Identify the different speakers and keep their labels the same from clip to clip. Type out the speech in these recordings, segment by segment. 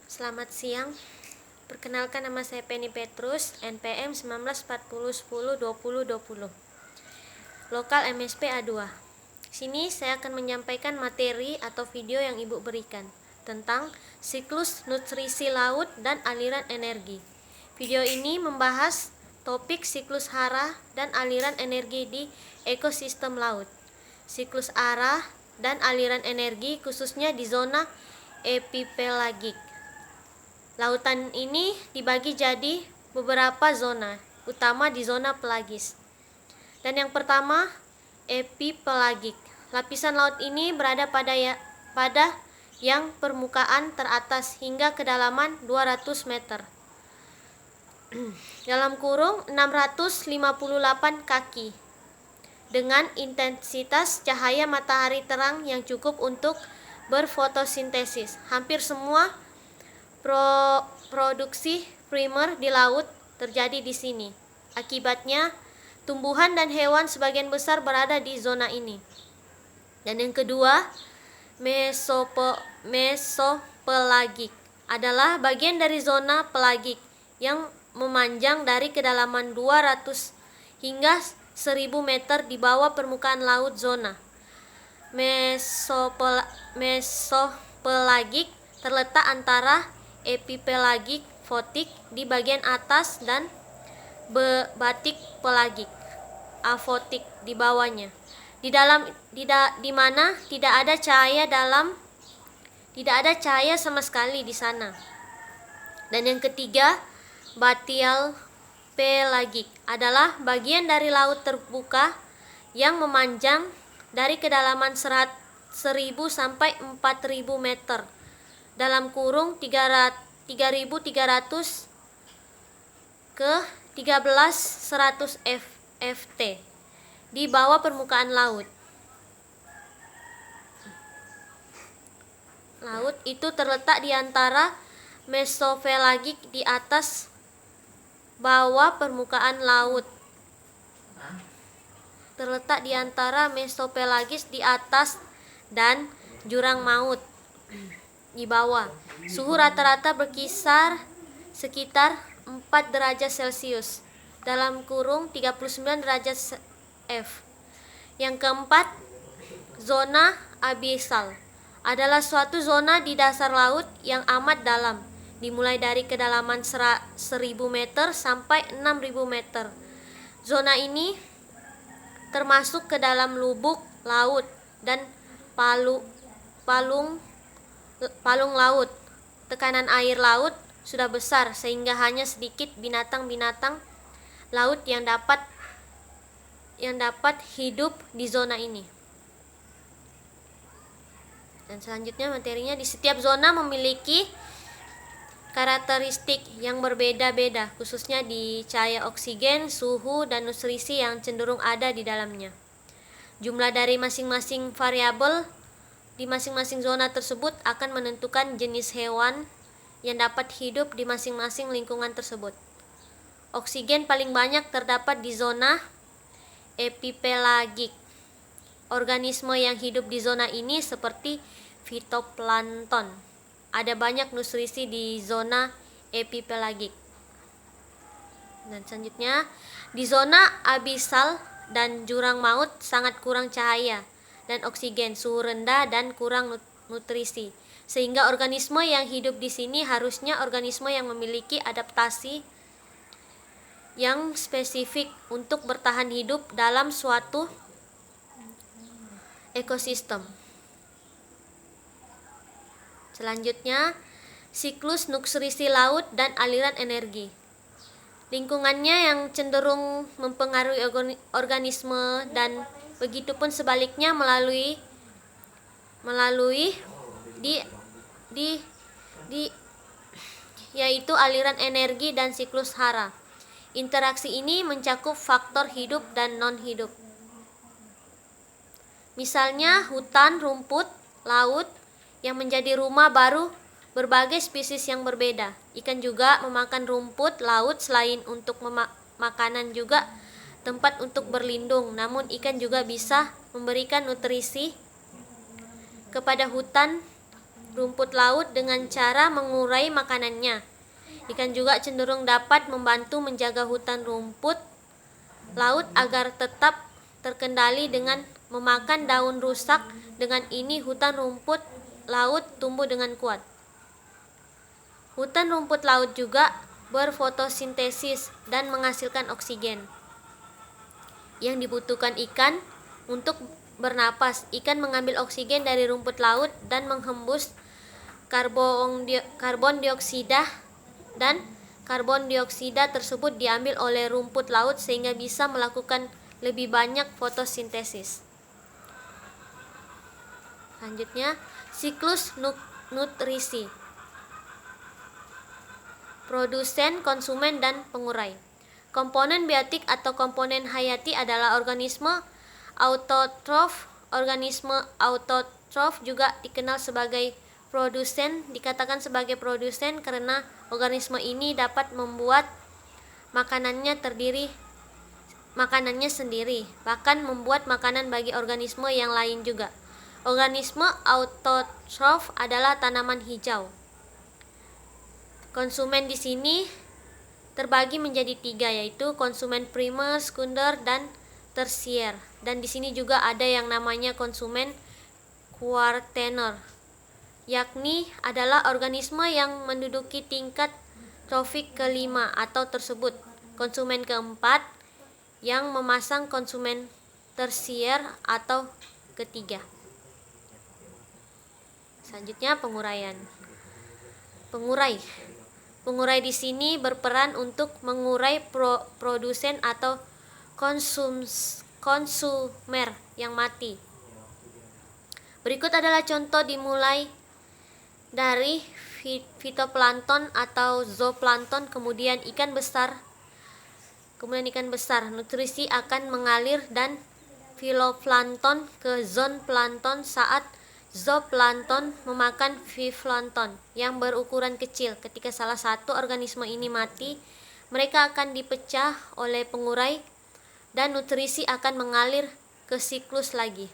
Speaker 1: Selamat siang. Perkenalkan, nama saya Penny Petrus, NPM 1940102020. Lokal MSP A2. Sini saya akan menyampaikan materi atau video yang Ibu berikan tentang siklus nutrisi laut dan aliran energi. Video ini membahas topik siklus hara dan aliran energi di ekosistem laut. Siklus hara dan aliran energi khususnya di zona epipelagik. Lautan ini dibagi jadi beberapa zona, utama di zona pelagis. Dan yang pertama, epipelagik. Lapisan laut ini berada pada yang permukaan teratas hingga kedalaman 200 meter. Dalam kurung 658 kaki. Dengan intensitas cahaya matahari terang yang cukup untuk berfotosintesis. Hampir semua produksi primer di laut terjadi di sini. Akibatnya, tumbuhan dan hewan sebagian besar berada di zona ini. Dan yang kedua, mesopelagik adalah bagian dari zona pelagik yang memanjang dari kedalaman 200 hingga 1000 meter di bawah permukaan laut. Zona mesopelagik terletak antara epipelagik fotik di bagian atas dan batik pelagik afotik di bawahnya, di mana tidak ada cahaya sama sekali di sana. Dan yang ketiga, batial pelagik adalah bagian dari laut terbuka yang memanjang dari kedalaman 1000 sampai 4000 meter dalam kurung 3.300 ke 13.100 ft di bawah permukaan laut. Laut itu terletak di antara mesopelagik di atas bawah permukaan laut. Terletak di antara mesopelagis di atas dan jurang maut di bawah. Suhu rata-rata berkisar sekitar 4 derajat Celcius dalam kurung 39 derajat F. Yang keempat, zona abisal adalah suatu zona di dasar laut yang amat dalam, dimulai dari kedalaman 1000 meter sampai 6000 meter. Zona ini termasuk ke dalam lubuk laut dan palung laut. Tekanan air laut sudah besar sehingga hanya sedikit binatang-binatang laut yang dapat hidup di zona ini. Dan selanjutnya materinya, di setiap zona memiliki karakteristik yang berbeda-beda, khususnya di cahaya oksigen, suhu, dan nutrisi yang cenderung ada di dalamnya. Jumlah dari masing-masing variabel di masing-masing zona tersebut akan menentukan jenis hewan yang dapat hidup di masing-masing lingkungan tersebut. Oksigen paling banyak terdapat di zona epipelagik. Organisme yang hidup di zona ini seperti fitoplankton. Ada banyak nutrisi di zona epipelagik. Dan selanjutnya, di zona abisal dan jurang maut sangat kurang cahaya dan oksigen, suhu rendah dan kurang nutrisi. Sehingga organisme yang hidup di sini harusnya organisme yang memiliki adaptasi yang spesifik untuk bertahan hidup dalam suatu ekosistem. Selanjutnya, siklus nutrisi laut dan aliran energi. Lingkungannya yang cenderung mempengaruhi organisme dan begitupun sebaliknya melalui yaitu aliran energi dan siklus hara. Interaksi ini mencakup faktor hidup dan non-hidup. Misalnya hutan rumput laut yang menjadi rumah baru berbagai spesies yang berbeda. Ikan juga memakan rumput laut selain untuk makanan juga tempat untuk berlindung. Namun ikan juga bisa memberikan nutrisi kepada hutan rumput laut dengan cara mengurai makanannya. Ikan juga cenderung dapat membantu menjaga hutan rumput laut agar tetap terkendali dengan memakan daun rusak. Dengan ini hutan rumput laut tumbuh dengan kuat. Hutan rumput laut juga berfotosintesis dan menghasilkan oksigen yang dibutuhkan ikan untuk bernapas. Ikan mengambil oksigen dari rumput laut dan menghembus karbon dioksida, dan karbon dioksida tersebut diambil oleh rumput laut sehingga bisa melakukan lebih banyak fotosintesis. Selanjutnya, siklus nutrisi. Produsen, konsumen, dan pengurai. Komponen biotik atau komponen hayati adalah organisme autotrof. Organisme autotrof juga dikenal sebagai produsen, dikatakan sebagai produsen karena organisme ini dapat membuat makanannya sendiri, bahkan membuat makanan bagi organisme yang lain juga. Organisme autotrof adalah tanaman hijau. Konsumen di sini terbagi menjadi 3, yaitu konsumen primer, sekunder, dan tersier. Dan di sini juga ada yang namanya konsumen kuartener, yakni adalah organisme yang menduduki tingkat trofik kelima atau tersebut. Konsumen keempat yang memasang konsumen tersier atau ketiga. Selanjutnya, penguraian. Pengurai di sini berperan untuk mengurai produsen atau konsumer yang mati. Berikut adalah contoh dimulai dari fitoplankton atau zooplankton, kemudian ikan besar. Nutrisi akan mengalir dan filoplankton ke zooplankton saat zooplankton memakan filoplankton yang berukuran kecil. Ketika salah satu organisme ini mati, mereka akan dipecah oleh pengurai dan nutrisi akan mengalir ke siklus lagi.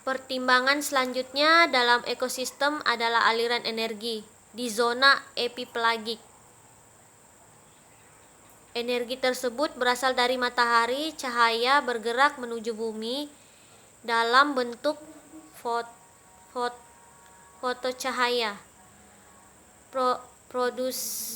Speaker 1: Pertimbangan selanjutnya dalam ekosistem adalah aliran energi di zona epipelagik. Energi tersebut berasal dari matahari. Cahaya bergerak menuju bumi dalam bentuk fotocahaya. Produksi